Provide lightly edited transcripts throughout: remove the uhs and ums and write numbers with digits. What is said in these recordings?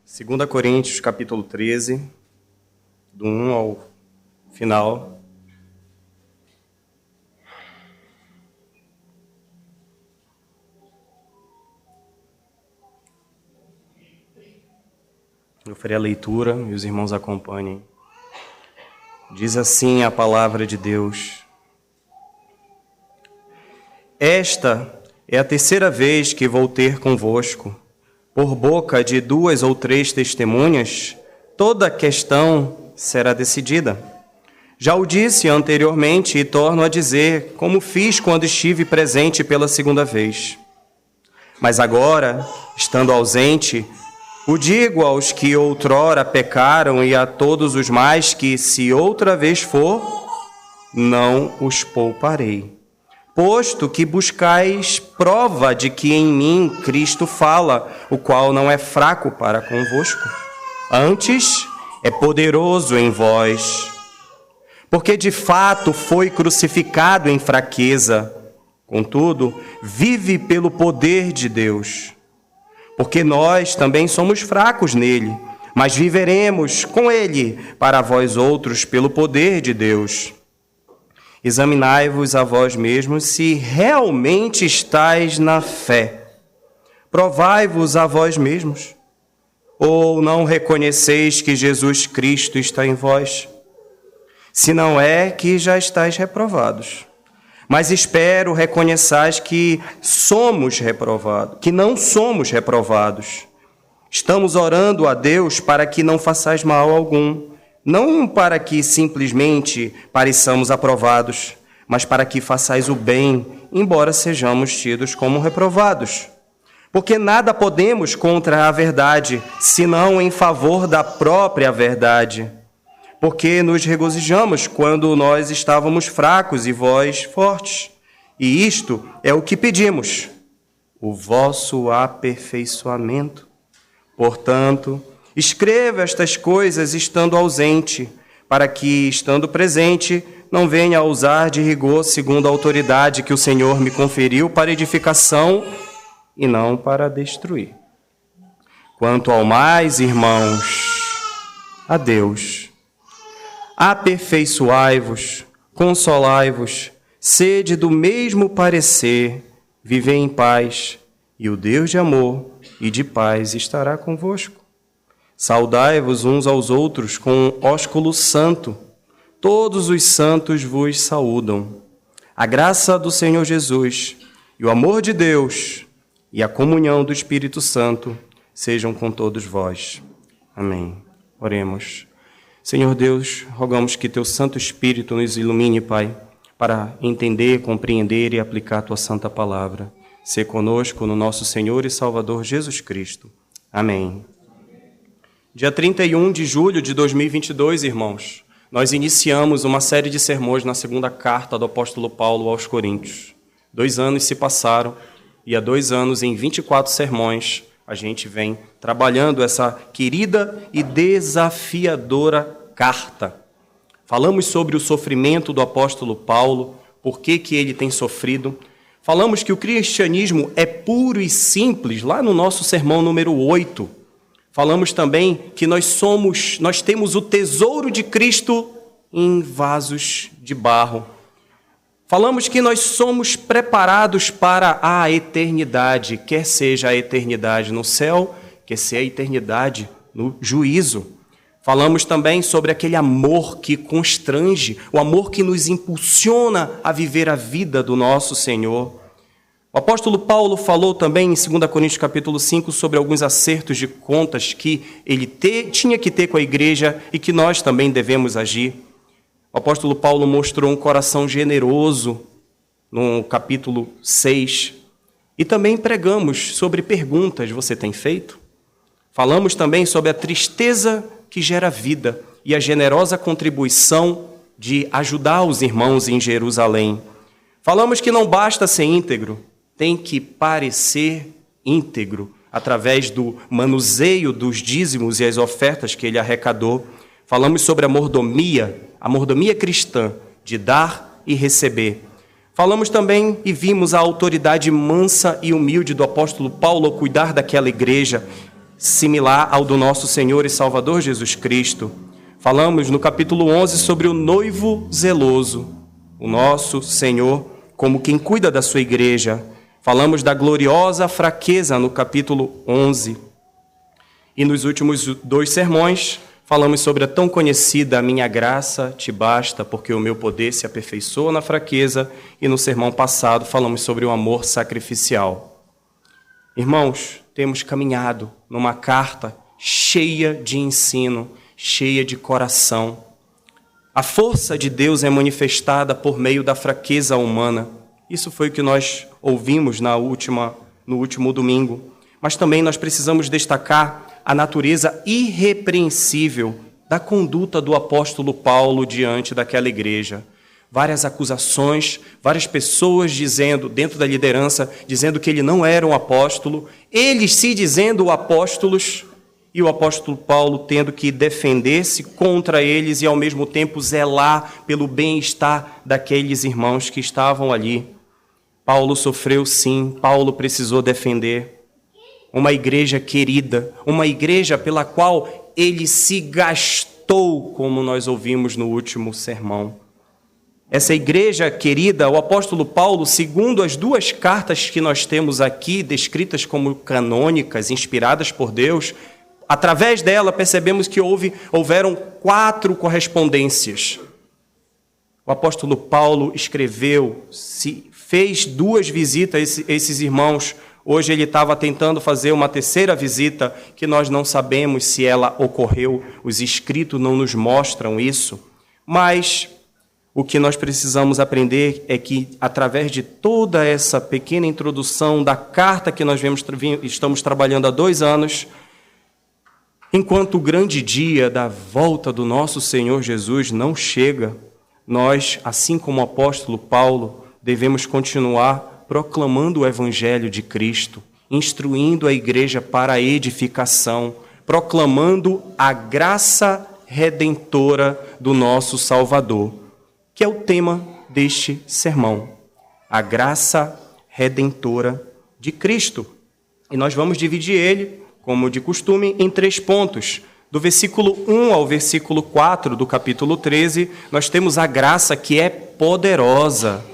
2 Coríntios, capítulo 13, do 1 ao final. Eu farei a leitura e os irmãos acompanhem. Diz assim a palavra de Deus: Esta é a terceira vez que vou ter convosco. Por boca de 2 ou 3 testemunhas, toda questão será decidida. Já o disse anteriormente e torno a dizer, como fiz quando estive presente pela segunda vez. Mas agora, estando ausente, o digo aos que outrora pecaram e a todos os mais que, se outra vez for, não os pouparei. Posto que buscais prova de que em mim Cristo fala, o qual não é fraco para convosco. Antes, é poderoso em vós. Porque de fato foi crucificado em fraqueza, contudo, vive pelo poder de Deus. Porque nós também somos fracos nele, mas viveremos com ele para vós outros pelo poder de Deus. Examinai-vos a vós mesmos se realmente estáis na fé. Provai-vos a vós mesmos. Ou não reconheceis que Jesus Cristo está em vós? Se não é, que já estáis reprovados. Mas espero reconheçais que somos reprovados, que não somos reprovados. Estamos orando a Deus para que não façais mal algum, não para que simplesmente pareçamos aprovados, mas para que façais o bem, embora sejamos tidos como reprovados. Porque nada podemos contra a verdade, senão em favor da própria verdade. Porque nos regozijamos quando nós estávamos fracos e vós fortes. E isto é o que pedimos, o vosso aperfeiçoamento. Portanto, escreva estas coisas estando ausente, para que, estando presente, não venha a usar de rigor segundo a autoridade que o Senhor me conferiu para edificação e não para destruir. Quanto ao mais, irmãos, a Deus, aperfeiçoai-vos, consolai-vos, sede do mesmo parecer, vivei em paz, e o Deus de amor e de paz estará convosco. Saudai-vos uns aos outros com ósculo santo. Todos os santos vos saúdam. A graça do Senhor Jesus e o amor de Deus e a comunhão do Espírito Santo sejam com todos vós. Amém. Oremos. Senhor Deus, rogamos que Teu Santo Espírito nos ilumine, Pai, para entender, compreender e aplicar a Tua Santa Palavra. Sê conosco no nosso Senhor e Salvador Jesus Cristo. Amém. Dia 31 de julho de 2022, irmãos, nós iniciamos uma série de sermões na segunda carta do apóstolo Paulo aos Coríntios. 2 anos se passaram e há 2 anos, em 24 sermões, a gente vem trabalhando essa querida e desafiadora carta. Falamos sobre o sofrimento do apóstolo Paulo, por que ele tem sofrido. Falamos que o cristianismo é puro e simples, lá no nosso sermão número 8. Falamos também que nós temos o tesouro de Cristo em vasos de barro. Falamos que nós somos preparados para a eternidade, quer seja a eternidade no céu, quer seja a eternidade no juízo. Falamos também sobre aquele amor que constrange, o amor que nos impulsiona a viver a vida do nosso Senhor. O apóstolo Paulo falou também em 2 Coríntios capítulo 5 sobre alguns acertos de contas que ele tinha que ter com a igreja e que nós também devemos agir. O apóstolo Paulo mostrou um coração generoso no capítulo 6. E também pregamos sobre perguntas, você tem feito? Falamos também sobre a tristeza que gera vida e a generosa contribuição de ajudar os irmãos em Jerusalém. Falamos que não basta ser íntegro, tem que parecer íntegro através do manuseio dos dízimos e as ofertas que ele arrecadou. Falamos sobre a mordomia cristã, de dar e receber. Falamos também e vimos a autoridade mansa e humilde do apóstolo Paulo ao cuidar daquela igreja. similar ao do nosso Senhor e Salvador Jesus Cristo. Falamos no capítulo 11 sobre o noivo zeloso, o nosso Senhor, como quem cuida da sua igreja. Falamos da gloriosa fraqueza no capítulo 11. E nos últimos 2 sermões, falamos sobre a tão conhecida minha graça te basta, porque o meu poder se aperfeiçoa na fraqueza. E no sermão passado, falamos sobre o amor sacrificial. Irmãos, temos caminhado numa carta cheia de ensino, cheia de coração. A força de Deus é manifestada por meio da fraqueza humana. Isso foi o que nós ouvimos no último domingo. Mas também nós precisamos destacar a natureza irrepreensível da conduta do apóstolo Paulo diante daquela igreja. Várias acusações, várias pessoas dizendo, dentro da liderança, dizendo que ele não era um apóstolo, eles se dizendo apóstolos, e o apóstolo Paulo tendo que defender-se contra eles e, ao mesmo tempo, zelar pelo bem-estar daqueles irmãos que estavam ali. Paulo sofreu sim, Paulo precisou defender uma igreja querida, uma igreja pela qual ele se gastou, como nós ouvimos no último sermão. Essa igreja querida, o apóstolo Paulo, segundo as 2 cartas que nós temos aqui, descritas como canônicas, inspiradas por Deus, através dela percebemos que houveram 4 correspondências. O apóstolo Paulo escreveu, fez 2 visitas a esses irmãos. Hoje ele estava tentando fazer uma 3ª visita, que nós não sabemos se ela ocorreu. Os escritos não nos mostram isso. Mas o que nós precisamos aprender é que, através de toda essa pequena introdução da carta que nós estamos trabalhando há 2 anos, enquanto o grande dia da volta do nosso Senhor Jesus não chega, nós, assim como o apóstolo Paulo, devemos continuar proclamando o Evangelho de Cristo, instruindo a igreja para a edificação, proclamando a graça redentora do nosso Salvador, que é o tema deste sermão, a graça redentora de Cristo. E nós vamos dividir ele, como de costume, em 3 pontos. Do versículo 1 ao versículo 4 do capítulo 13, nós temos a graça que é poderosa.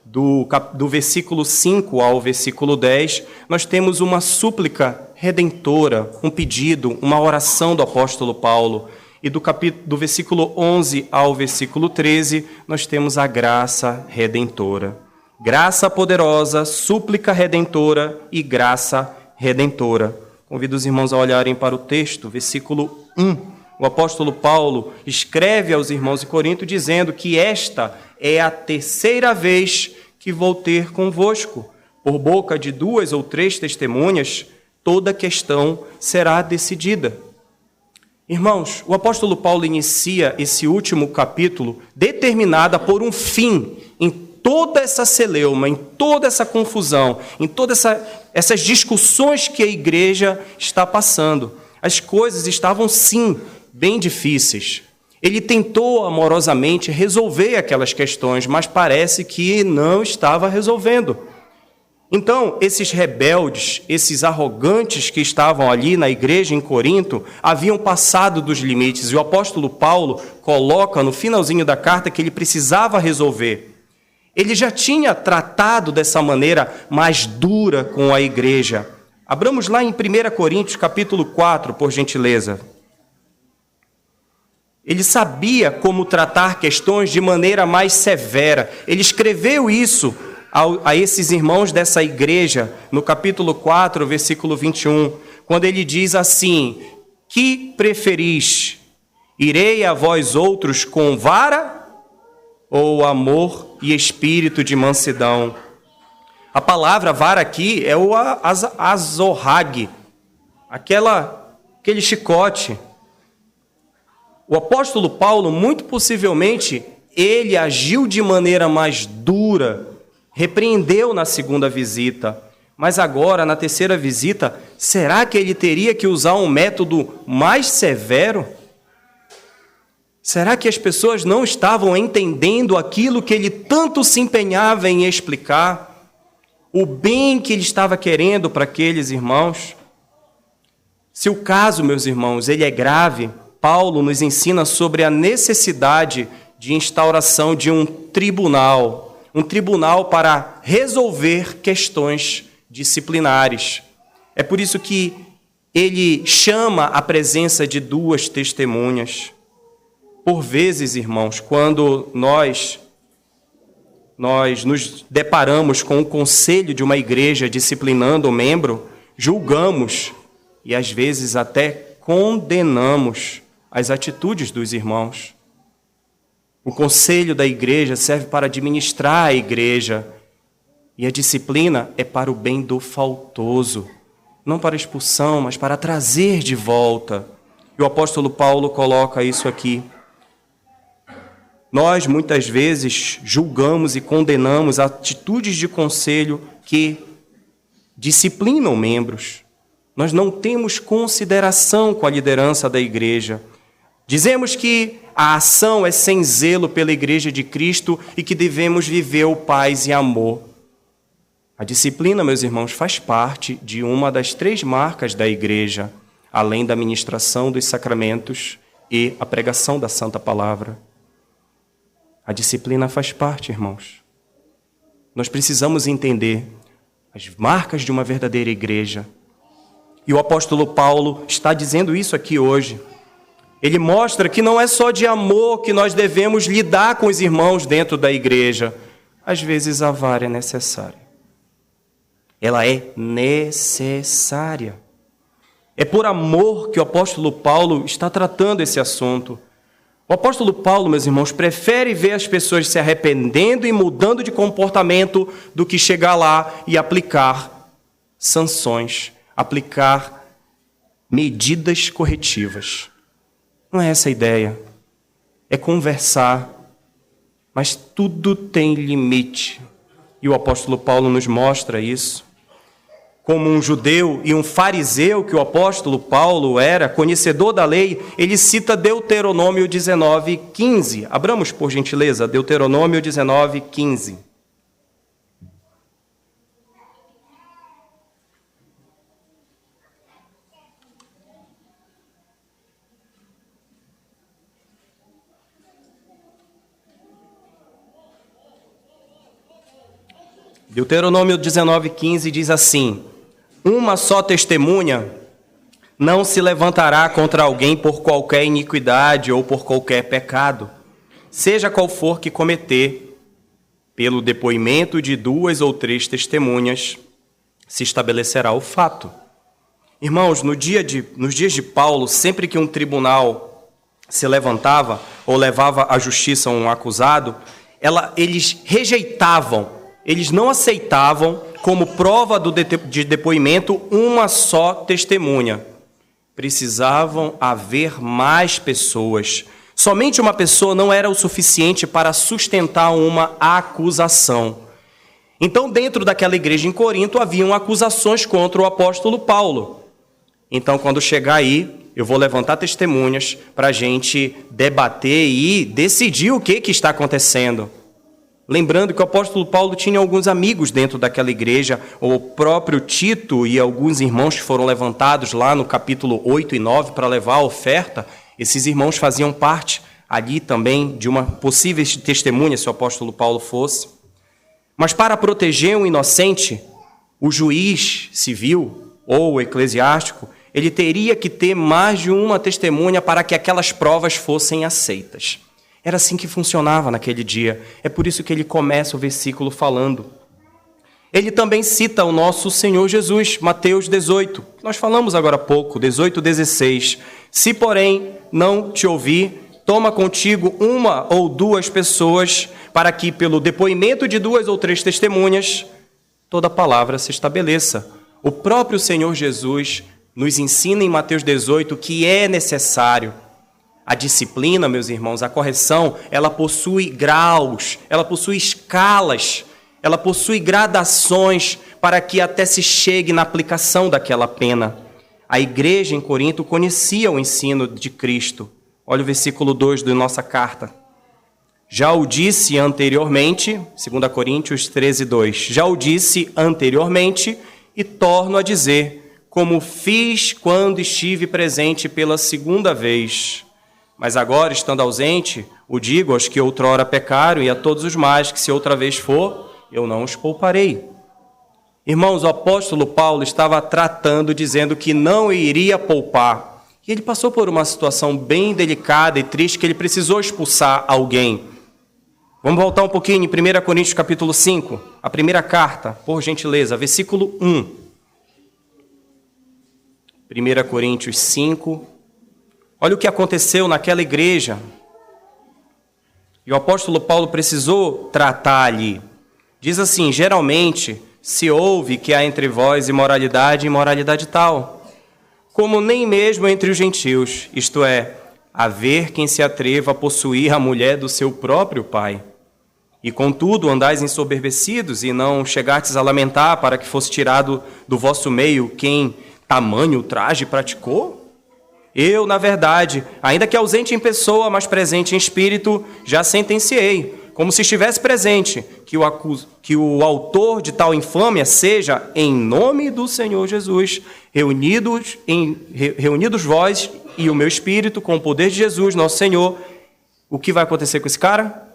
Do versículo 5 ao versículo 10, nós temos uma súplica redentora, um pedido, uma oração do apóstolo Paulo. E do versículo 11 ao versículo 13, nós temos a graça redentora. Graça poderosa, súplica redentora e graça redentora. Convido os irmãos a olharem para o texto, versículo 1. O apóstolo Paulo escreve aos irmãos de Corinto dizendo que esta é a 3ª vez que vou ter convosco. Por boca de 2 ou 3 testemunhas, toda questão será decidida. Irmãos, o apóstolo Paulo inicia esse último capítulo determinado a pôr um fim em toda essa celeuma, em toda essa confusão, em todas essas discussões que a igreja está passando. As coisas estavam, sim, bem difíceis. Ele tentou amorosamente resolver aquelas questões, mas parece que não estava resolvendo. Então, esses rebeldes, esses arrogantes que estavam ali na igreja em Corinto, haviam passado dos limites. E o apóstolo Paulo coloca no finalzinho da carta que ele precisava resolver. Ele já tinha tratado dessa maneira mais dura com a igreja. Abramos lá em 1 Coríntios, capítulo 4, por gentileza. Ele sabia como tratar questões de maneira mais severa. Ele escreveu isso a esses irmãos dessa igreja, no capítulo 4, versículo 21, quando ele diz assim: que preferis? Irei a vós outros com vara ou amor e espírito de mansidão? A palavra vara aqui é o azorrague, aquele chicote. O apóstolo Paulo, muito possivelmente, ele agiu de maneira mais dura, repreendeu na 2ª visita, mas agora, na 3ª visita, será que ele teria que usar um método mais severo? Será que as pessoas não estavam entendendo aquilo que ele tanto se empenhava em explicar? O bem que ele estava querendo para aqueles irmãos? Se o caso, meus irmãos, ele é grave, Paulo nos ensina sobre a necessidade de instauração de um tribunal para resolver questões disciplinares. É por isso que ele chama a presença de 2 testemunhas. Por vezes, irmãos, quando nós nos deparamos com o conselho de uma igreja disciplinando o membro, julgamos e às vezes até condenamos as atitudes dos irmãos. O conselho da igreja serve para administrar a igreja e a disciplina é para o bem do faltoso, não para expulsão, mas para trazer de volta. E o apóstolo Paulo coloca isso aqui. Nós, muitas vezes, julgamos e condenamos atitudes de conselho que disciplinam membros. Nós não temos consideração com a liderança da igreja. Dizemos que a ação é sem zelo pela igreja de Cristo e que devemos viver o paz e amor. A disciplina, meus irmãos, faz parte de uma das 3 marcas da igreja, além da ministração dos sacramentos e a pregação da Santa Palavra. A disciplina faz parte, irmãos. Nós precisamos entender as marcas de uma verdadeira igreja. E o apóstolo Paulo está dizendo isso aqui hoje. Ele mostra que não é só de amor que nós devemos lidar com os irmãos dentro da igreja. Às vezes a vara é necessária. Ela é necessária. É por amor que o apóstolo Paulo está tratando esse assunto. O apóstolo Paulo, meus irmãos, prefere ver as pessoas se arrependendo e mudando de comportamento do que chegar lá e aplicar sanções, aplicar medidas corretivas. Não é essa a ideia. É conversar, mas tudo tem limite. E o apóstolo Paulo nos mostra isso. Como um judeu e um fariseu que o apóstolo Paulo era, conhecedor da lei, ele cita Deuteronômio 19:15. Abramos, por gentileza, Deuteronômio 19:15. Deuteronômio 19:15 diz assim: uma só testemunha não se levantará contra alguém por qualquer iniquidade ou por qualquer pecado, seja qual for que cometer. Pelo depoimento de 2 ou 3 testemunhas se estabelecerá o fato. Irmãos, nos dias de Paulo, sempre que um tribunal se levantava ou levava à justiça um acusado, eles rejeitavam, eles não aceitavam como prova de depoimento uma só testemunha. Precisavam haver mais pessoas. Somente uma pessoa não era o suficiente para sustentar uma acusação. Então, dentro daquela igreja em Corinto, haviam acusações contra o apóstolo Paulo. Então, quando chegar aí, eu vou levantar testemunhas para a gente debater e decidir o que está acontecendo. Lembrando que o apóstolo Paulo tinha alguns amigos dentro daquela igreja, o próprio Tito e alguns irmãos que foram levantados lá no capítulo 8 e 9 para levar a oferta. Esses irmãos faziam parte ali também de uma possível testemunha, se o apóstolo Paulo fosse. Mas para proteger um inocente, o juiz civil ou eclesiástico, ele teria que ter mais de uma testemunha para que aquelas provas fossem aceitas. Era assim que funcionava naquele dia. É por isso que ele começa o versículo falando. Ele também cita o nosso Senhor Jesus, Mateus 18. Nós falamos agora há pouco, 18:16. Se, porém, não te ouvir, toma contigo 1 ou 2 pessoas, para que, pelo depoimento de 2 ou 3 testemunhas, toda palavra se estabeleça. O próprio Senhor Jesus nos ensina em Mateus 18 que é necessário. A disciplina, meus irmãos, a correção, ela possui graus, ela possui escalas, ela possui gradações para que até se chegue na aplicação daquela pena. A igreja em Corinto conhecia o ensino de Cristo. Olha o versículo 2 da nossa carta. Já o disse anteriormente, 2 Coríntios 13:2, já o disse anteriormente e torno a dizer, como fiz quando estive presente pela segunda vez. Mas agora, estando ausente, o digo aos que outrora pecaram e a todos os mais que, se outra vez for, eu não os pouparei. Irmãos, o apóstolo Paulo estava tratando, dizendo que não iria poupar. E ele passou por uma situação bem delicada e triste, que ele precisou expulsar alguém. Vamos voltar um pouquinho em 1 Coríntios capítulo 5, a primeira carta, por gentileza, versículo 1. 1 Coríntios 5. Olha o que aconteceu naquela igreja. E o apóstolo Paulo precisou tratar ali. Diz assim: geralmente se ouve que há entre vós imoralidade e imoralidade tal, como nem mesmo entre os gentios, isto é, haver quem se atreva a possuir a mulher do seu próprio pai. E contudo andais ensoberbecidos e não chegastes a lamentar para que fosse tirado do vosso meio quem tamanho ultraje praticou? Eu, na verdade, ainda que ausente em pessoa, mas presente em espírito, já sentenciei, como se estivesse presente, que o autor de tal infâmia seja, em nome do Senhor Jesus, reunidos vós e o meu espírito, com o poder de Jesus, nosso Senhor. O que vai acontecer com esse cara?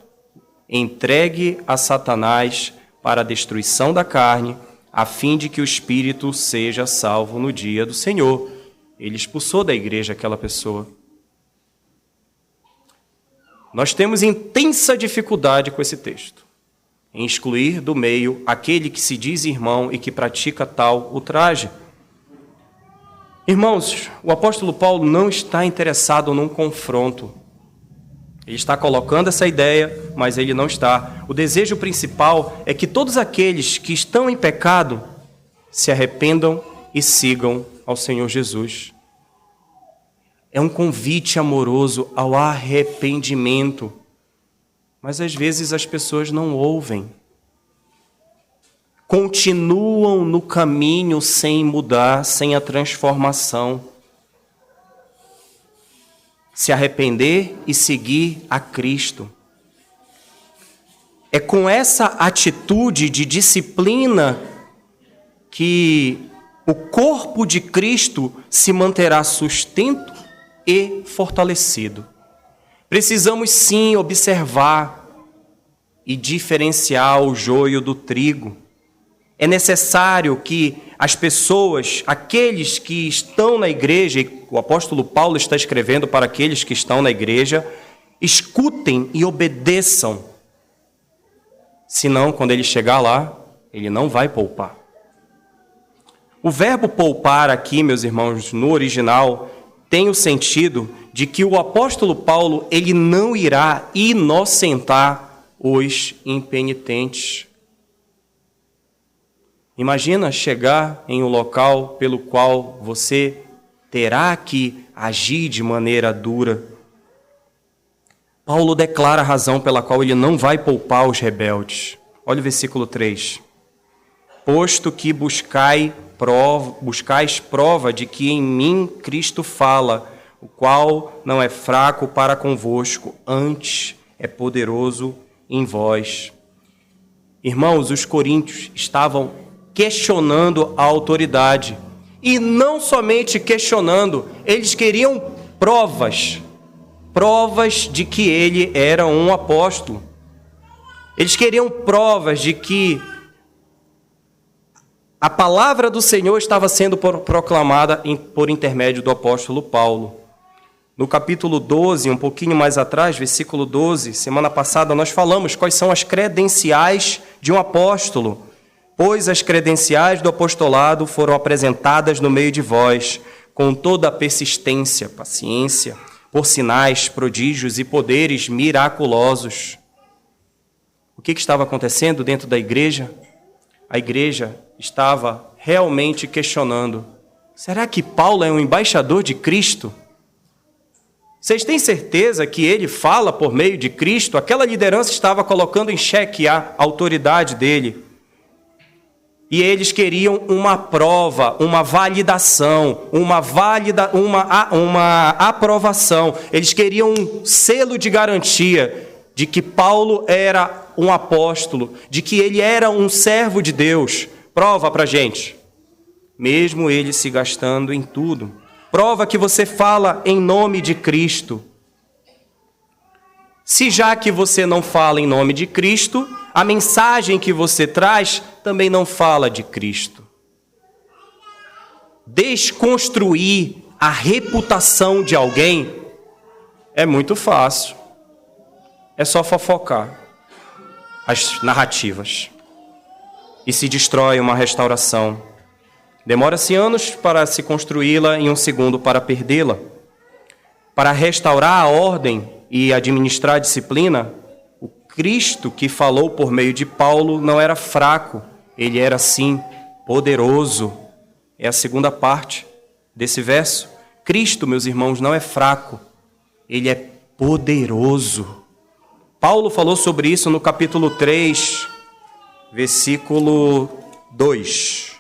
Entregue a Satanás para a destruição da carne, a fim de que o espírito seja salvo no dia do Senhor. Ele expulsou da igreja aquela pessoa. Nós temos intensa dificuldade com esse texto, em excluir do meio aquele que se diz irmão e que pratica tal ultraje. Irmãos, o apóstolo Paulo não está interessado num confronto. Ele está colocando essa ideia, mas ele não está. O desejo principal é que todos aqueles que estão em pecado se arrependam e sigam ao Senhor Jesus. É um convite amoroso ao arrependimento. Mas às vezes as pessoas não ouvem. Continuam no caminho sem mudar, sem a transformação. Se arrepender e seguir a Cristo. É com essa atitude de disciplina que o corpo de Cristo se manterá sustento e fortalecido. Precisamos sim observar e diferenciar o joio do trigo. É necessário que as pessoas, aqueles que estão na igreja, e o apóstolo Paulo está escrevendo para aqueles que estão na igreja, escutem e obedeçam. Senão, quando ele chegar lá, ele não vai poupar. O verbo poupar aqui, meus irmãos, no original, tem o sentido de que o apóstolo Paulo ele não irá inocentar os impenitentes. Imagina chegar em um local pelo qual você terá que agir de maneira dura. Paulo declara a razão pela qual ele não vai poupar os rebeldes. Olha o versículo 3. Posto que buscais prova de que em mim Cristo fala, o qual não é fraco para convosco, antes é poderoso em vós. Irmãos, os coríntios estavam questionando a autoridade. E não somente questionando, eles queriam provas de que ele era um apóstolo. Eles queriam provas de que a palavra do Senhor estava sendo proclamada por intermédio do apóstolo Paulo. No capítulo 12, um pouquinho mais atrás, versículo 12, semana passada nós falamos quais são as credenciais de um apóstolo. Pois as credenciais do apostolado foram apresentadas no meio de vós, com toda a persistência, paciência, por sinais, prodígios e poderes miraculosos. O que estava acontecendo dentro da igreja? A igreja estava realmente questionando: será que Paulo é um embaixador de Cristo? Vocês têm certeza que ele fala por meio de Cristo? Aquela liderança estava colocando em xeque a autoridade dele. E eles queriam uma prova, uma validação, uma aprovação. Eles queriam um selo de garantia de que Paulo era um apóstolo, de que ele era um servo de Deus. Prova para a gente. mesmo ele se gastando em tudo. Prova que você fala em nome de Cristo. Se já que você não fala em nome de Cristo, a mensagem que você traz também não fala de Cristo. Desconstruir a reputação de alguém é muito fácil. É só fofocar as narrativas. E se destrói uma restauração. Demora-se anos para se construí-la e um segundo para perdê-la. Para restaurar a ordem e administrar a disciplina, o Cristo que falou por meio de Paulo não era fraco, ele era sim poderoso. É a segunda parte desse verso. Cristo, meus irmãos, não é fraco, ele é poderoso. Paulo falou sobre isso no capítulo 3, versículo 2.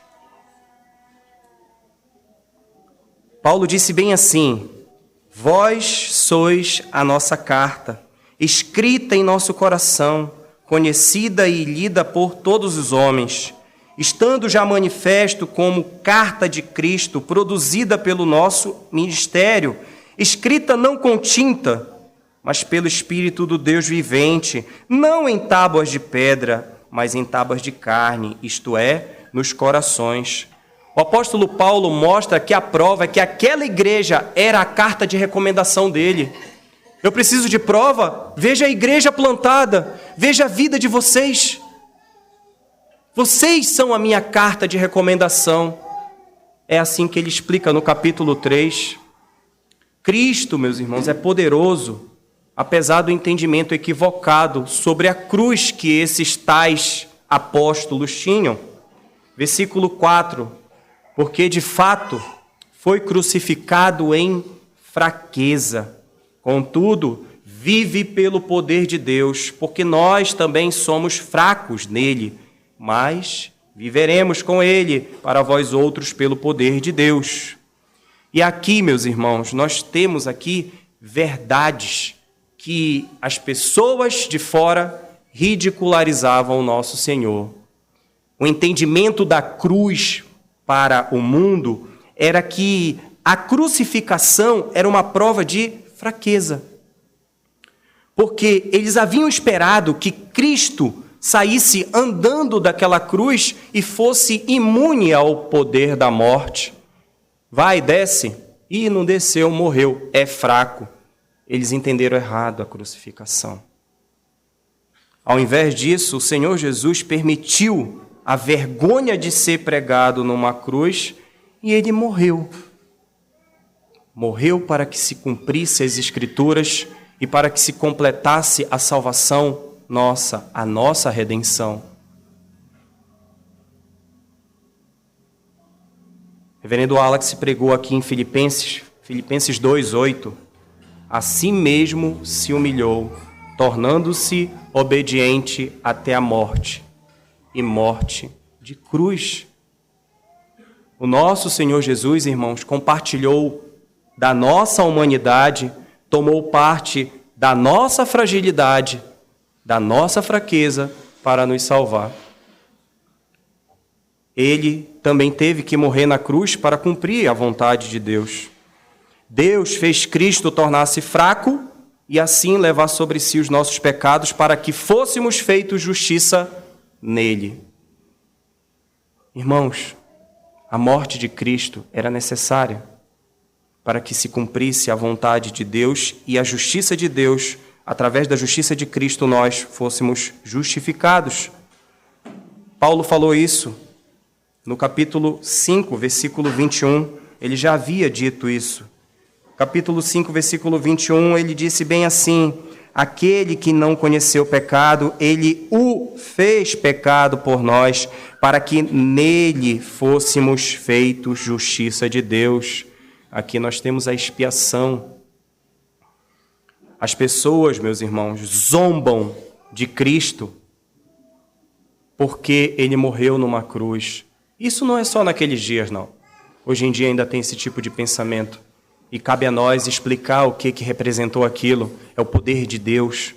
Paulo disse bem assim: vós sois a nossa carta, escrita em nosso coração, conhecida e lida por todos os homens, estando já manifesto como carta de Cristo, produzida pelo nosso ministério, escrita não com tinta, mas pelo Espírito do Deus vivente, não em tábuas de pedra, mas em tábuas de carne, isto é, nos corações. O apóstolo Paulo mostra que a prova é que aquela igreja era a carta de recomendação dele. Eu preciso de prova? Veja a igreja plantada, veja a vida de vocês. Vocês são a minha carta de recomendação. É assim que ele explica no capítulo 3. Cristo, meus irmãos, é poderoso, apesar do entendimento equivocado sobre a cruz que esses tais apóstolos tinham. Versículo 4. Porque, de fato, foi crucificado em fraqueza. Contudo, vive pelo poder de Deus, porque nós também somos fracos nele, mas viveremos com ele, para vós outros, pelo poder de Deus. E aqui, meus irmãos, nós temos aqui verdades que as pessoas de fora ridicularizavam o nosso Senhor. O entendimento da cruz para o mundo era que a crucificação era uma prova de fraqueza. Porque eles haviam esperado que Cristo saísse andando daquela cruz e fosse imune ao poder da morte. Vai, desce. E não desceu, morreu. É fraco. Eles entenderam errado a crucificação. Ao invés disso, o Senhor Jesus permitiu a vergonha de ser pregado numa cruz, e ele morreu. Morreu para que se cumprisse as Escrituras e para que se completasse a salvação nossa, a nossa redenção. Reverendo Alex pregou aqui em Filipenses 2:8. Assim mesmo se humilhou, tornando-se obediente até a morte, e morte de cruz. O nosso Senhor Jesus, irmãos, compartilhou da nossa humanidade, tomou parte da nossa fragilidade, da nossa fraqueza, para nos salvar. Ele também teve que morrer na cruz para cumprir a vontade de Deus. Deus fez Cristo tornar-se fraco e assim levar sobre si os nossos pecados para que fôssemos feitos justiça nele. Irmãos, a morte de Cristo era necessária para que se cumprisse a vontade de Deus e a justiça de Deus. Através da justiça de Cristo nós fôssemos justificados. Paulo falou isso no capítulo 5, versículo 21. Ele já havia dito isso. Capítulo 5, versículo 21, ele disse bem assim: aquele que não conheceu o pecado, ele o fez pecado por nós, para que nele fôssemos feitos justiça de Deus. Aqui nós temos a expiação. As pessoas, meus irmãos, zombam de Cristo porque ele morreu numa cruz. Isso não é só naqueles dias, não. Hoje em dia ainda tem esse tipo de pensamento. E cabe a nós explicar o que representou aquilo. É o poder de Deus.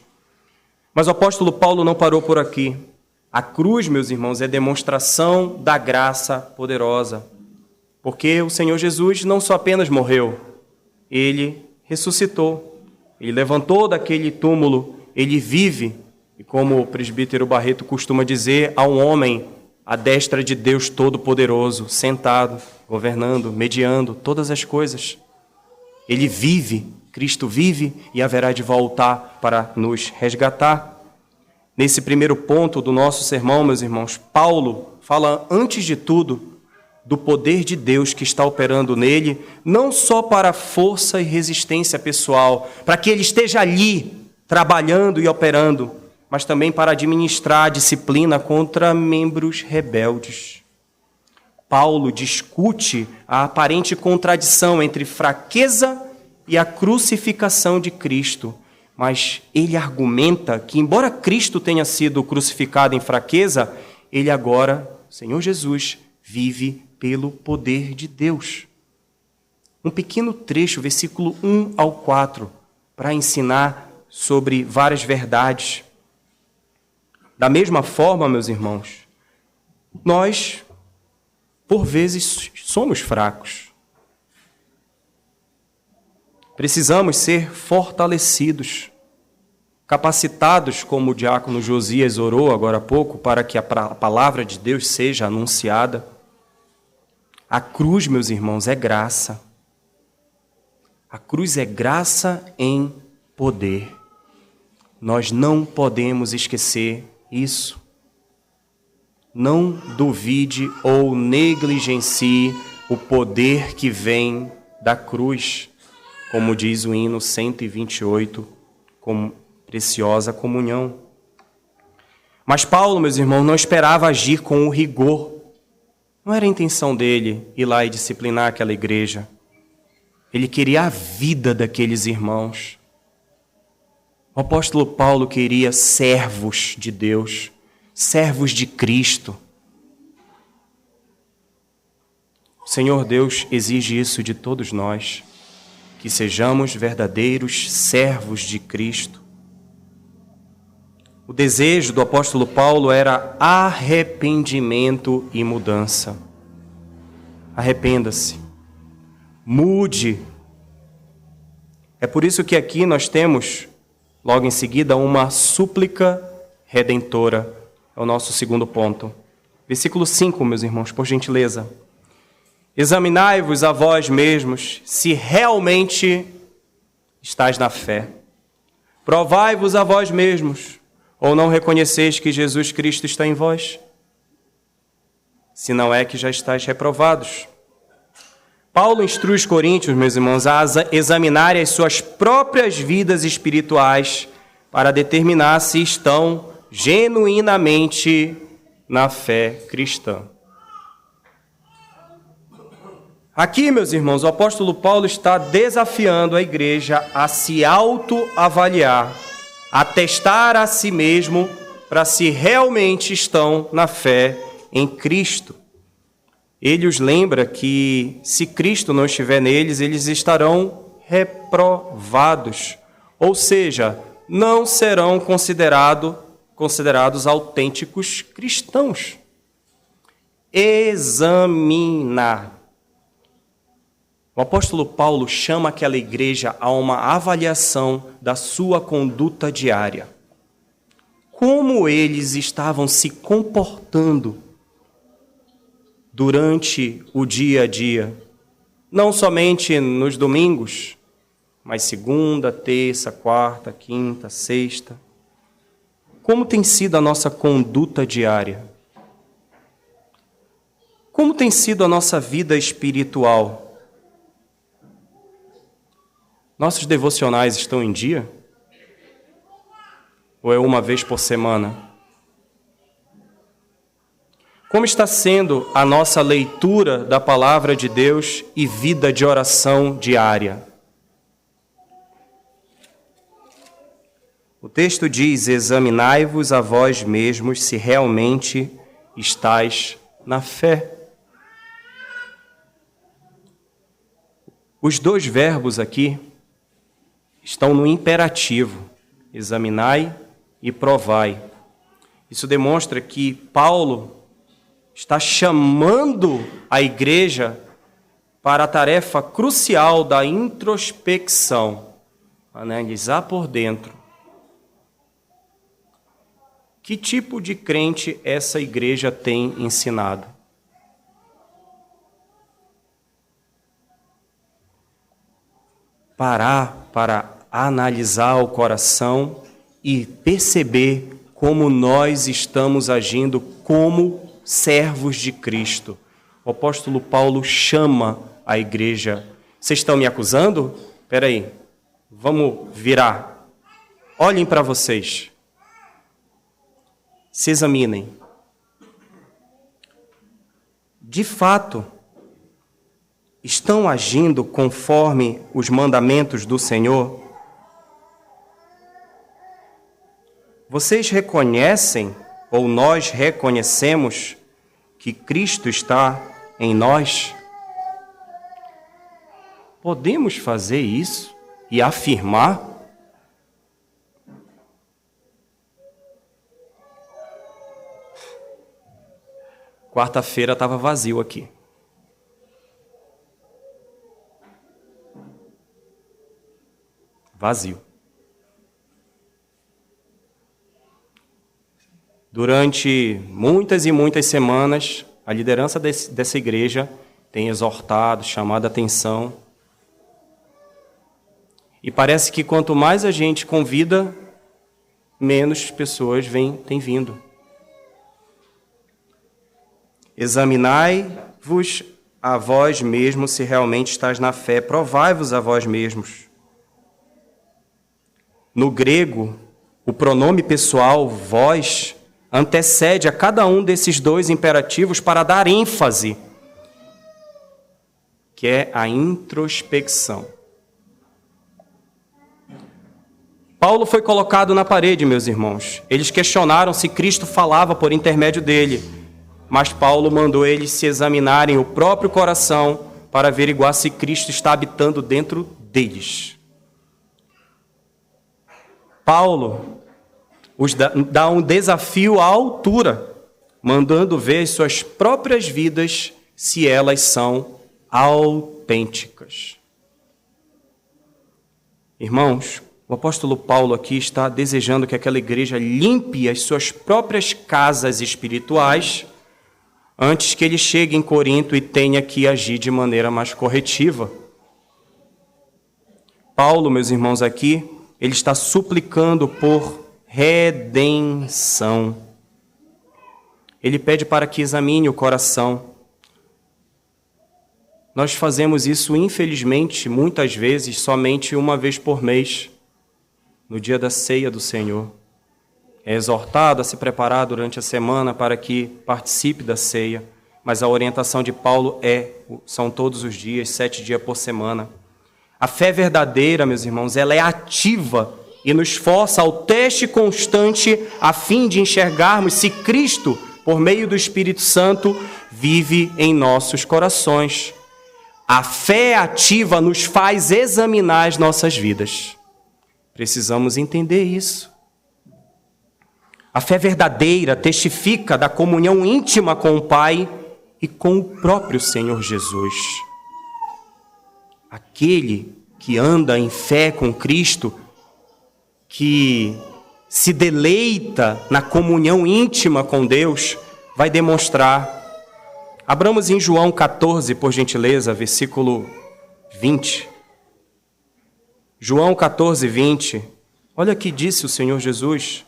Mas o apóstolo Paulo não parou por aqui. A cruz, meus irmãos, é demonstração da graça poderosa. Porque o Senhor Jesus não só apenas morreu, ele ressuscitou, ele levantou daquele túmulo, ele vive, e como o presbítero Barreto costuma dizer, há um homem à destra de Deus Todo-Poderoso, sentado, governando, mediando todas as coisas. Ele vive, Cristo vive e haverá de voltar para nos resgatar. Nesse primeiro ponto do nosso sermão, meus irmãos, Paulo fala, antes de tudo, do poder de Deus que está operando nele, não só para a força e resistência pessoal, para que ele esteja ali, trabalhando e operando, mas também para administrar a disciplina contra membros rebeldes. Paulo discute a aparente contradição entre fraqueza e a crucificação de Cristo, mas ele argumenta que, embora Cristo tenha sido crucificado em fraqueza, ele agora, Senhor Jesus, vive pelo poder de Deus. Um pequeno trecho, versículo 1 ao 4, para ensinar sobre várias verdades. Da mesma forma, meus irmãos, nós, por vezes, somos fracos. Precisamos ser fortalecidos, capacitados, como o diácono Josias orou agora há pouco, para que a palavra de Deus seja anunciada. A cruz, meus irmãos, é graça. A cruz é graça em poder. Nós não podemos esquecer isso. Não duvide ou negligencie o poder que vem da cruz, como diz o hino 128, com preciosa comunhão. Mas Paulo, meus irmãos, não esperava agir com o rigor. Não era a intenção dele ir lá e disciplinar aquela igreja. Ele queria a vida daqueles irmãos. O apóstolo Paulo queria servos de Deus, servos de Cristo. O Senhor Deus exige isso de todos nós, que sejamos verdadeiros servos de Cristo. O desejo do apóstolo Paulo era arrependimento e mudança. Arrependa-se. Mude. É por isso que aqui nós temos, logo em seguida, uma súplica redentora. É o nosso segundo ponto. Versículo 5, meus irmãos, por gentileza. Examinai-vos a vós mesmos, se realmente estáis na fé. Provai-vos a vós mesmos, ou não reconheceis que Jesus Cristo está em vós? Se não é que já estáis reprovados. Paulo instrui os coríntios, meus irmãos, a examinarem as suas próprias vidas espirituais para determinar se estão genuinamente na fé cristã. Aqui, meus irmãos, o apóstolo Paulo está desafiando a igreja a se autoavaliar, a testar a si mesmo para se realmente estão na fé em Cristo. Ele os lembra que, se Cristo não estiver neles, eles estarão reprovados, ou seja, não serão considerados autênticos cristãos. Examinar. O apóstolo Paulo chama aquela igreja a uma avaliação da sua conduta diária. Como eles estavam se comportando durante o dia a dia, não somente nos domingos, mas segunda, terça, quarta, quinta, sexta. Como tem sido a nossa conduta diária? Como tem sido a nossa vida espiritual? Nossos devocionais estão em dia? Ou é uma vez por semana? Como está sendo a nossa leitura da palavra de Deus e vida de oração diária? O texto diz: examinai-vos a vós mesmos se realmente estáis na fé. Os dois verbos aqui estão no imperativo, examinai e provai. Isso demonstra que Paulo está chamando a igreja para a tarefa crucial da introspecção, analisar por dentro. Que tipo de crente essa igreja tem ensinado? Parar para analisar o coração e perceber como nós estamos agindo como servos de Cristo. O apóstolo Paulo chama a igreja. Vocês estão me acusando? Espera aí, vamos virar. Olhem para vocês. Se examinem. De fato, estão agindo conforme os mandamentos do Senhor? Vocês reconhecem, ou nós reconhecemos, que Cristo está em nós? Podemos fazer isso e afirmar? Quarta-feira estava vazio aqui. Vazio. Durante muitas e muitas semanas, a liderança dessa igreja tem exortado, chamado a atenção. E parece que quanto mais a gente convida, menos pessoas têm vindo. Examinai-vos a vós mesmos se realmente estáis na fé. Provai-vos a vós mesmos. No grego, o pronome pessoal, vós, antecede a cada um desses dois imperativos para dar ênfase, que é a introspecção. Paulo foi colocado na parede, meus irmãos. Eles questionaram se Cristo falava por intermédio dele, mas Paulo mandou eles se examinarem o próprio coração para averiguar se Cristo está habitando dentro deles. Paulo os dá um desafio à altura, mandando ver as suas próprias vidas se elas são autênticas. Irmãos, o apóstolo Paulo aqui está desejando que aquela igreja limpe as suas próprias casas espirituais antes que ele chegue em Corinto e tenha que agir de maneira mais corretiva. Paulo, meus irmãos, aqui, ele está suplicando por redenção. Ele pede para que examine o coração. Nós fazemos isso, infelizmente, muitas vezes, somente uma vez por mês, no dia da ceia do Senhor. É exortado a se preparar durante a semana para que participe da ceia, mas a orientação de Paulo são todos os dias, 7 dias por semana. A fé verdadeira, meus irmãos, ela é ativa e nos força ao teste constante a fim de enxergarmos se Cristo, por meio do Espírito Santo, vive em nossos corações. A fé ativa nos faz examinar as nossas vidas. Precisamos entender isso. A fé verdadeira testifica da comunhão íntima com o Pai e com o próprio Senhor Jesus. Aquele que anda em fé com Cristo, que se deleita na comunhão íntima com Deus, vai demonstrar. Abramos em João 14, por gentileza, versículo 20. João 14, 20. Olha o que disse o Senhor Jesus.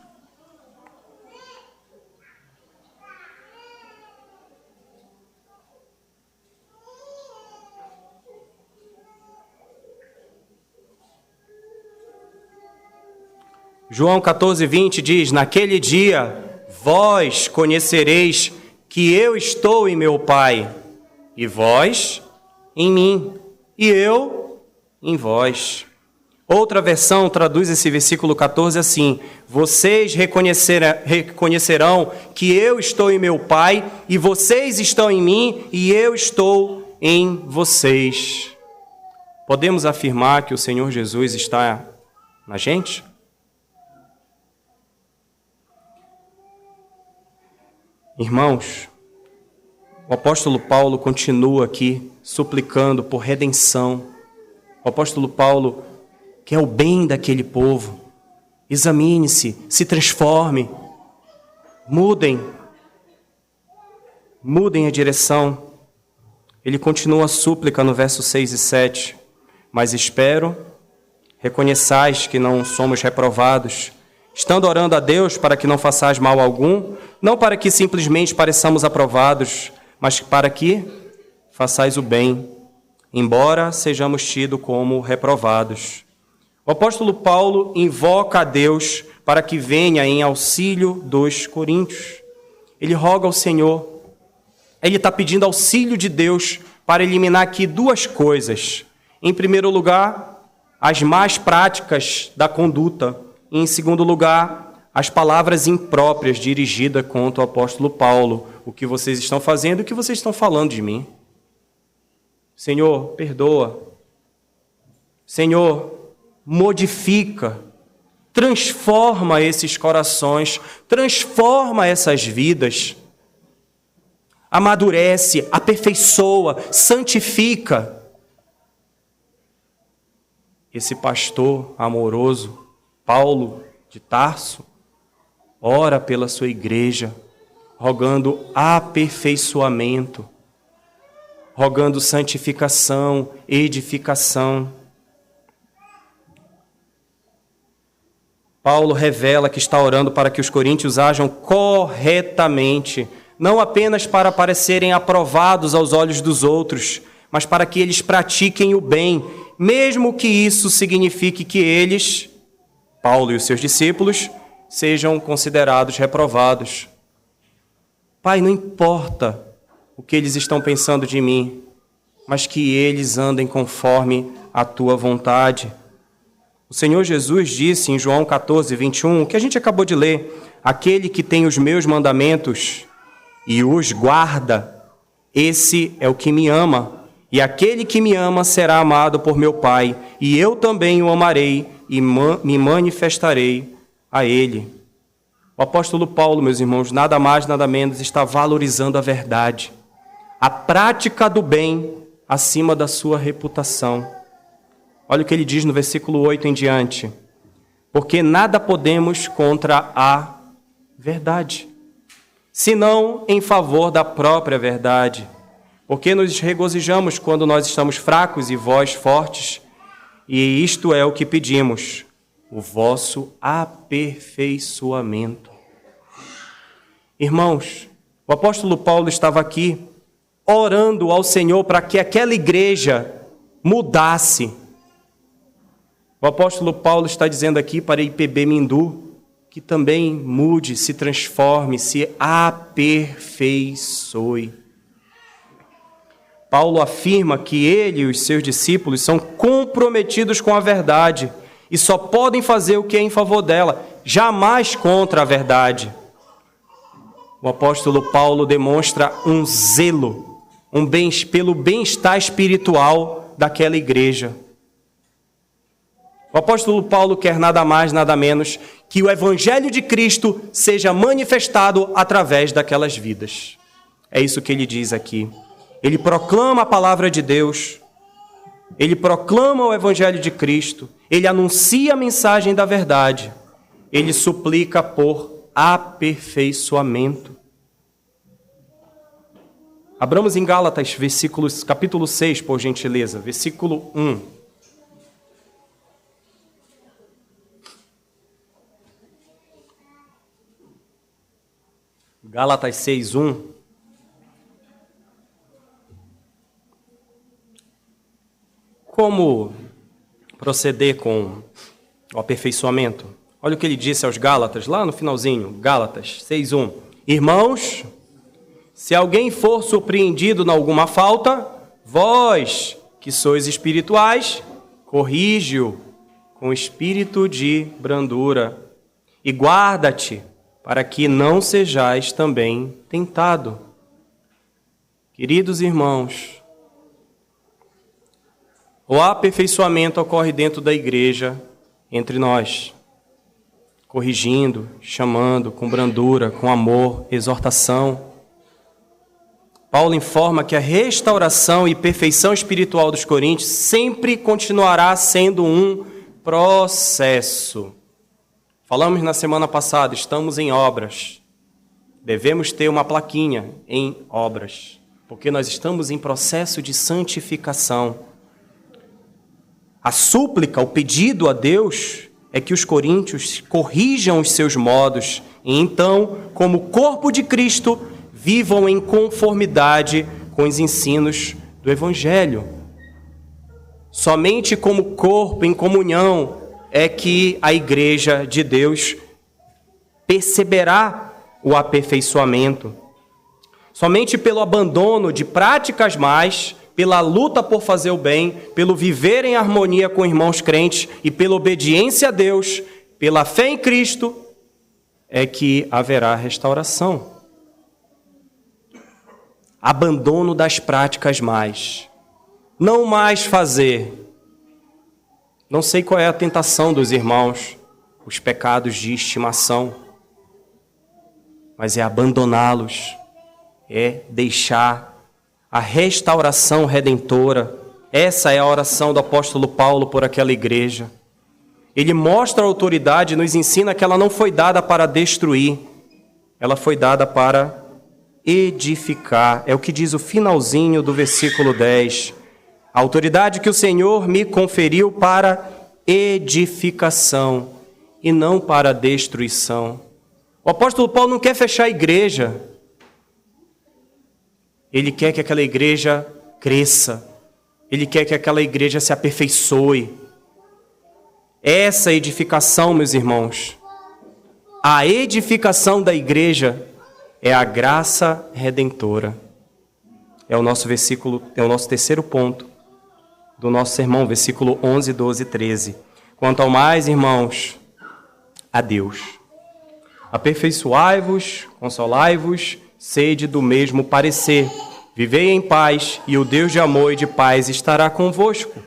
João 14, 20 diz: naquele dia vós conhecereis que eu estou em meu Pai, e vós em mim, e eu em vós. Outra versão traduz esse versículo 14 assim: vocês reconhecerão que eu estou em meu Pai, e vocês estão em mim, e eu estou em vocês. Podemos afirmar que o Senhor Jesus está na gente? Irmãos, O apóstolo Paulo continua aqui suplicando por redenção. O apóstolo Paulo quer o bem daquele povo. Examine-se, se transforme, mudem a direção. Ele continua a súplica no verso 6 e 7. Mas espero, reconheçais que não somos reprovados, estando orando a Deus para que não façais mal algum, não para que simplesmente pareçamos aprovados, mas para que façais o bem, embora sejamos tidos como reprovados. O apóstolo Paulo invoca a Deus para que venha em auxílio dos coríntios. Ele roga ao Senhor. Ele está pedindo auxílio de Deus para eliminar aqui duas coisas. Em primeiro lugar, as más práticas da conduta. E, em segundo lugar, as palavras impróprias dirigidas contra o apóstolo Paulo. O que vocês estão fazendo e o que vocês estão falando de mim. Senhor, perdoa. Senhor, modifica. Transforma esses corações. Transforma essas vidas. Amadurece, aperfeiçoa, santifica. Esse pastor amoroso, Paulo de Tarso, ora pela sua igreja, rogando aperfeiçoamento, rogando santificação, edificação. Paulo revela que está orando para que os coríntios ajam corretamente, não apenas para parecerem aprovados aos olhos dos outros, mas para que eles pratiquem o bem, mesmo que isso signifique que eles, Paulo e os seus discípulos, sejam considerados reprovados. Pai, não importa o que eles estão pensando de mim, mas que eles andem conforme a tua vontade. O Senhor Jesus disse em João 14, 21, que a gente acabou de ler, aquele que tem os meus mandamentos e os guarda, esse é o que me ama. E aquele que me ama será amado por meu Pai, e eu também o amarei e me manifestarei a ele. O apóstolo Paulo, meus irmãos, nada mais, nada menos, está valorizando a verdade, a prática do bem acima da sua reputação. Olha o que ele diz no versículo 8 em diante. Porque nada podemos contra a verdade, senão em favor da própria verdade. Porque nos regozijamos quando nós estamos fracos e vós fortes, e isto é o que pedimos, o vosso aperfeiçoamento. Irmãos, o apóstolo Paulo estava aqui orando ao Senhor para que aquela igreja mudasse. O apóstolo Paulo está dizendo aqui para IPB Mindu que também mude, se transforme, se aperfeiçoe. Paulo afirma que ele e os seus discípulos são comprometidos com a verdade e só podem fazer o que é em favor dela, jamais contra a verdade. O apóstolo Paulo demonstra um zelo, pelo bem-estar espiritual daquela igreja. O apóstolo Paulo quer nada mais, nada menos que o evangelho de Cristo seja manifestado através daquelas vidas. É isso que ele diz aqui. Ele proclama a palavra de Deus, ele proclama o evangelho de Cristo, ele anuncia a mensagem da verdade, ele suplica por aperfeiçoamento. Abramos em Gálatas, capítulo 6, por gentileza, versículo 1. Gálatas 6, 1. Como proceder com o aperfeiçoamento? Olha o que ele disse aos Gálatas, lá no finalzinho, Gálatas 6:1. Irmãos, se alguém for surpreendido em alguma falta, vós, que sois espirituais, corrige-o com espírito de brandura e guarda-te, para que não sejais também tentado. Queridos irmãos, o aperfeiçoamento ocorre dentro da igreja, entre nós, corrigindo, chamando, com brandura, com amor, exortação. Paulo informa que a restauração e perfeição espiritual dos coríntios sempre continuará sendo um processo. Falamos na semana passada, estamos em obras. Devemos ter uma plaquinha em obras, porque nós estamos em processo de santificação. A súplica, o pedido a Deus é que os coríntios corrijam os seus modos e então, como corpo de Cristo, vivam em conformidade com os ensinos do Evangelho. Somente como corpo em comunhão é que a igreja de Deus perceberá o aperfeiçoamento. Somente pelo abandono de práticas más, pela luta por fazer o bem, pelo viver em harmonia com irmãos crentes e pela obediência a Deus, pela fé em Cristo, é que haverá restauração. Abandono das práticas más. Não mais fazer. Não sei qual é a tentação dos irmãos, os pecados de estimação, mas é abandoná-los, é deixar a restauração redentora. Essa é a oração do apóstolo Paulo por aquela igreja. Ele mostra a autoridade e nos ensina que ela não foi dada para destruir, ela foi dada para edificar. É o que diz o finalzinho do versículo 10. A autoridade que o Senhor me conferiu para edificação e não para destruição. O apóstolo Paulo não quer fechar a igreja. Ele quer que aquela igreja cresça. Ele quer que aquela igreja se aperfeiçoe. Essa edificação, meus irmãos, a edificação da igreja é a graça redentora. É o nosso versículo, é o nosso terceiro ponto do nosso sermão, versículo 11, 12 e 13. Quanto ao mais, irmãos, a Deus. Aperfeiçoai-vos, consolai-vos, sede do mesmo parecer. Vivei em paz, e o Deus de amor e de paz estará convosco.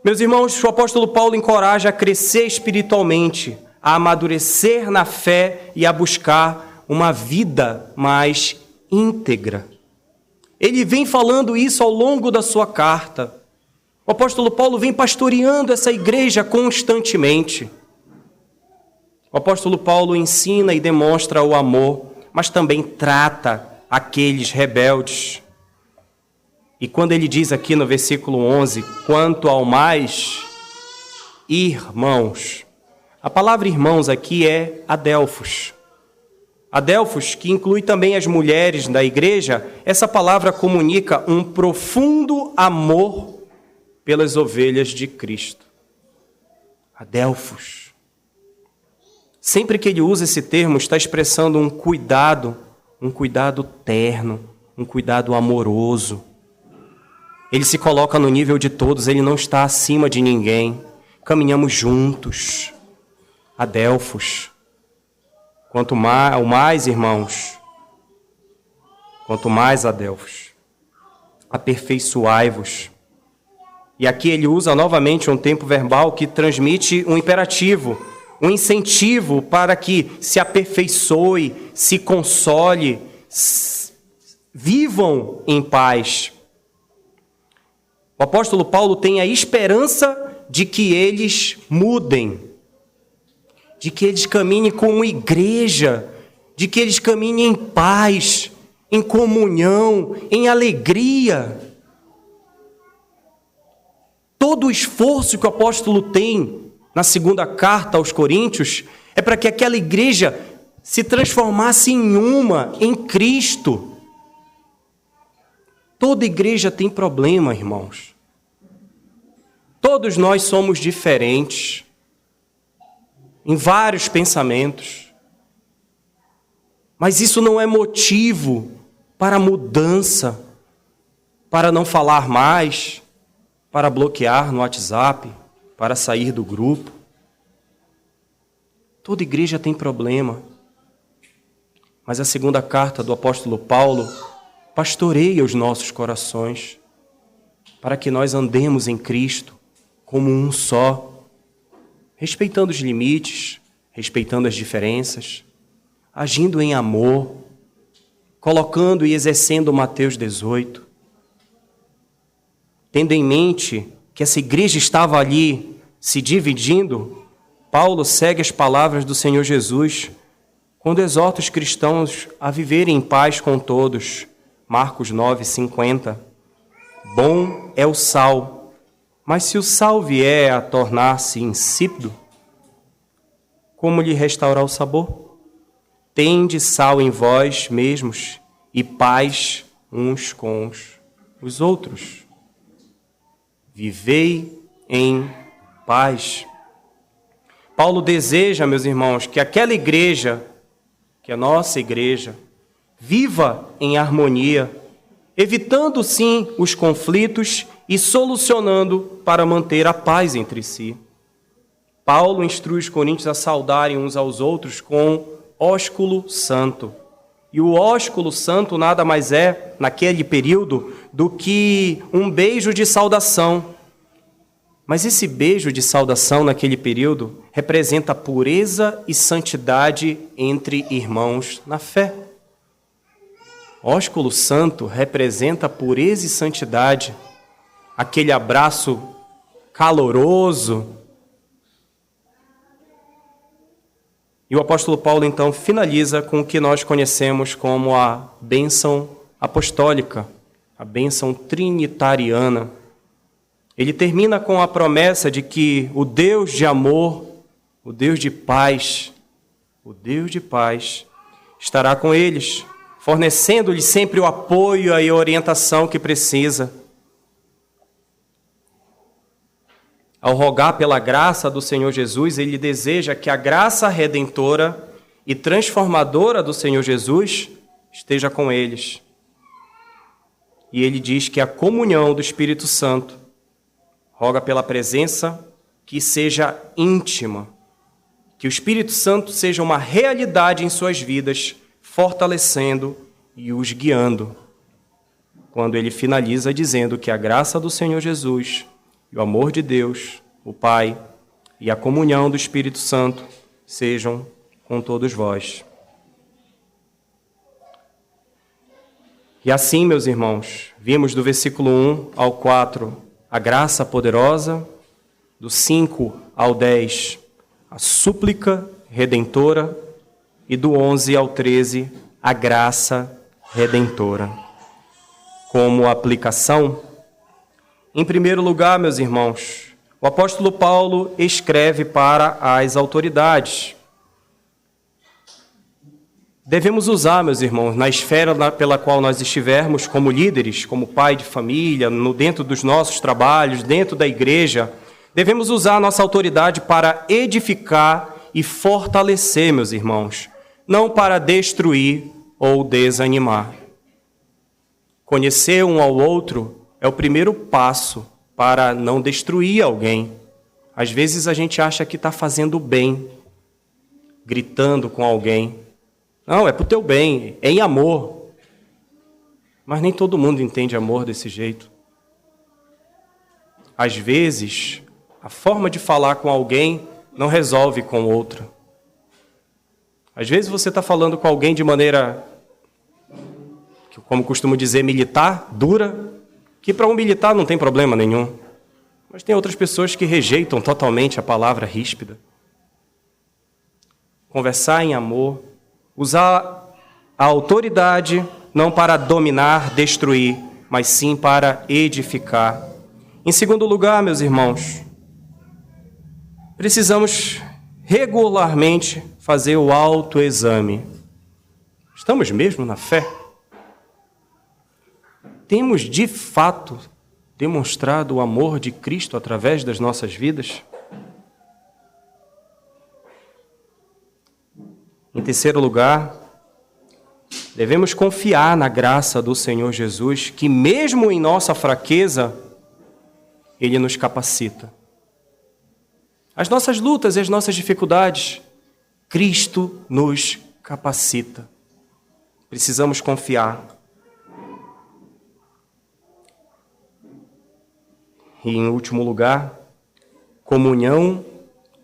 Meus irmãos, o apóstolo Paulo encoraja a crescer espiritualmente, a amadurecer na fé e a buscar uma vida mais íntegra. Ele vem falando isso ao longo da sua carta. O apóstolo Paulo vem pastoreando essa igreja constantemente. O apóstolo Paulo ensina e demonstra o amor, mas também trata aqueles rebeldes. E quando ele diz aqui no versículo 11, quanto ao mais, irmãos. A palavra irmãos aqui é adelfos. Adelfos, que inclui também as mulheres da igreja, essa palavra comunica um profundo amor pelas ovelhas de Cristo. Adelfos. Sempre que ele usa esse termo, está expressando um cuidado terno, um cuidado amoroso. Ele se coloca no nível de todos, ele não está acima de ninguém. Caminhamos juntos. Adelfos. Quanto mais, irmãos, quanto mais adelfos, aperfeiçoai-vos. E aqui ele usa novamente um tempo verbal que transmite um imperativo, um incentivo para que se aperfeiçoe, se console, vivam em paz. O apóstolo Paulo tem a esperança de que eles mudem, de que eles caminhem como igreja, de que eles caminhem em paz, em comunhão, em alegria. Todo o esforço que o apóstolo tem na segunda carta aos Coríntios é para que aquela igreja se transformasse em Cristo. Toda igreja tem problema, irmãos. Todos nós somos diferentes em vários pensamentos. Mas isso não é motivo para mudança, para não falar mais, para bloquear no WhatsApp, para sair do grupo. Toda igreja tem problema. Mas a segunda carta do apóstolo Paulo pastoreia os nossos corações para que nós andemos em Cristo como um só, respeitando os limites, respeitando as diferenças, agindo em amor, colocando e exercendo Mateus 18. Tendo em mente que essa igreja estava ali se dividindo, Paulo segue as palavras do Senhor Jesus quando exorta os cristãos a viverem em paz com todos. Marcos 9:50. Bom é o sal, mas se o sal vier a tornar-se insípido, como lhe restaurar o sabor? Tende sal em vós mesmos e paz uns com os outros. Vivei em paz. Paulo deseja, meus irmãos, que aquela igreja, que a nossa igreja, viva em harmonia, evitando sim os conflitos e solucionando para manter a paz entre si. Paulo instrui os coríntios a saudarem uns aos outros com ósculo santo. E o ósculo santo nada mais é, naquele período, do que um beijo de saudação. Mas esse beijo de saudação naquele período representa a pureza e santidade entre irmãos na fé. Ósculo santo representa pureza e santidade, aquele abraço caloroso. E o apóstolo Paulo, então, finaliza com o que nós conhecemos como a bênção apostólica, a bênção trinitariana. Ele termina com a promessa de que o Deus de amor, o Deus de paz, estará com eles, fornecendo-lhes sempre o apoio e a orientação que precisa. Ao rogar pela graça do Senhor Jesus, ele deseja que a graça redentora e transformadora do Senhor Jesus esteja com eles. E ele diz que a comunhão do Espírito Santo roga pela presença que seja íntima, que o Espírito Santo seja uma realidade em suas vidas, fortalecendo e os guiando. Quando ele finaliza dizendo que a graça do Senhor Jesus e o amor de Deus, o Pai, e a comunhão do Espírito Santo sejam com todos vós. E assim, meus irmãos, vimos do versículo 1 ao 4 a graça poderosa, do 5 ao 10 a súplica redentora e do 11 ao 13 a graça redentora. Como aplicação, em primeiro lugar, meus irmãos, o apóstolo Paulo escreve para as autoridades. Devemos usar, meus irmãos, na esfera pela qual nós estivermos, como líderes, como pai de família, dentro dos nossos trabalhos, dentro da igreja, devemos usar a nossa autoridade para edificar e fortalecer, meus irmãos, não para destruir ou desanimar. Conhecer um ao outro é o primeiro passo para não destruir alguém. Às vezes a gente acha que está fazendo bem, gritando com alguém. Não, é para o teu bem, é em amor. Mas nem todo mundo entende amor desse jeito. Às vezes, a forma de falar com alguém não resolve com outra. Às vezes você está falando com alguém de maneira, como costumo dizer, militar, dura, que para um militar não tem problema nenhum. Mas tem outras pessoas que rejeitam totalmente a palavra ríspida. Conversar em amor, usar a autoridade não para dominar, destruir, mas sim para edificar. Em segundo lugar, meus irmãos, precisamos regularmente fazer o autoexame. Estamos mesmo na fé? Temos de fato demonstrado o amor de Cristo através das nossas vidas? Em terceiro lugar, devemos confiar na graça do Senhor Jesus, que mesmo em nossa fraqueza, Ele nos capacita. As nossas lutas e as nossas dificuldades, Cristo nos capacita. Precisamos confiar. E em último lugar, comunhão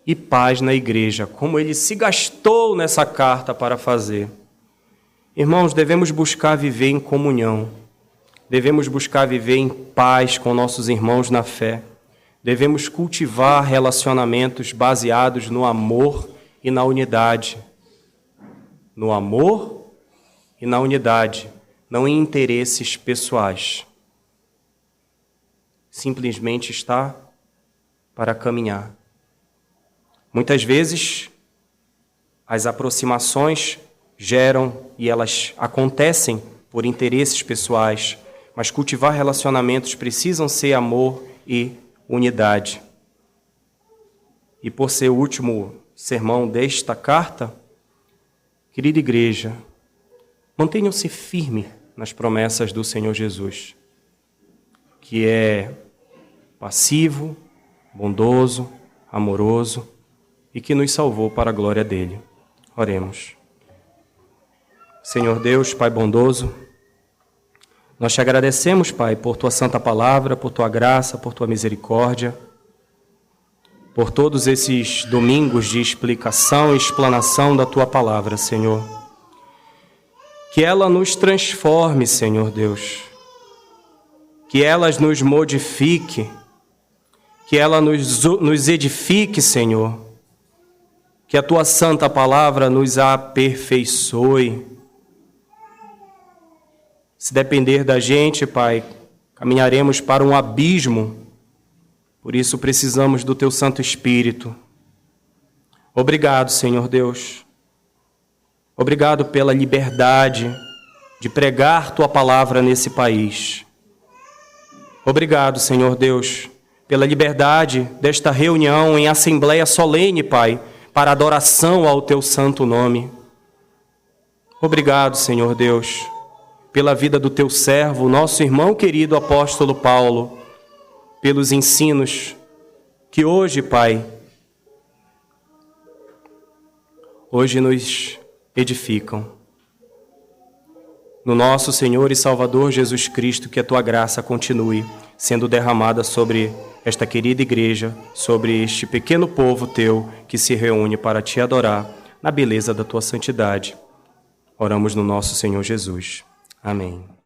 e paz na igreja, como ele se gastou nessa carta para fazer. Irmãos, devemos buscar viver em comunhão, devemos buscar viver em paz com nossos irmãos na fé, devemos cultivar relacionamentos baseados no amor e na unidade. No amor e na unidade, não em interesses pessoais. Simplesmente está para caminhar. Muitas vezes, as aproximações geram e elas acontecem por interesses pessoais, mas cultivar relacionamentos precisam ser amor e unidade. E por ser o último sermão desta carta, querida igreja, mantenham-se firmes nas promessas do Senhor Jesus, que é passivo, bondoso, amoroso e que nos salvou para a glória dele. Oremos. Senhor Deus, Pai bondoso, nós te agradecemos, Pai, por tua santa palavra, por tua graça, por tua misericórdia, por todos esses domingos de explicação e explanação da tua palavra, Senhor. Que ela nos transforme, Senhor Deus, que ela nos modifique, que ela nos edifique, Senhor, que a tua santa palavra nos aperfeiçoe. Se depender da gente, Pai, caminharemos para um abismo. Por isso precisamos do teu Santo Espírito. Obrigado, Senhor Deus. Obrigado pela liberdade de pregar tua palavra nesse país. Obrigado, Senhor Deus, pela liberdade desta reunião em assembleia solene, Pai, para adoração ao teu santo nome. Obrigado, Senhor Deus, pela vida do teu servo, nosso irmão querido apóstolo Paulo, pelos ensinos que hoje, Pai, hoje nos edificam. No nosso Senhor e Salvador Jesus Cristo, que a tua graça continue sendo derramada sobre esta querida igreja, sobre este pequeno povo teu que se reúne para te adorar na beleza da tua santidade. Oramos no nosso Senhor Jesus. Amém.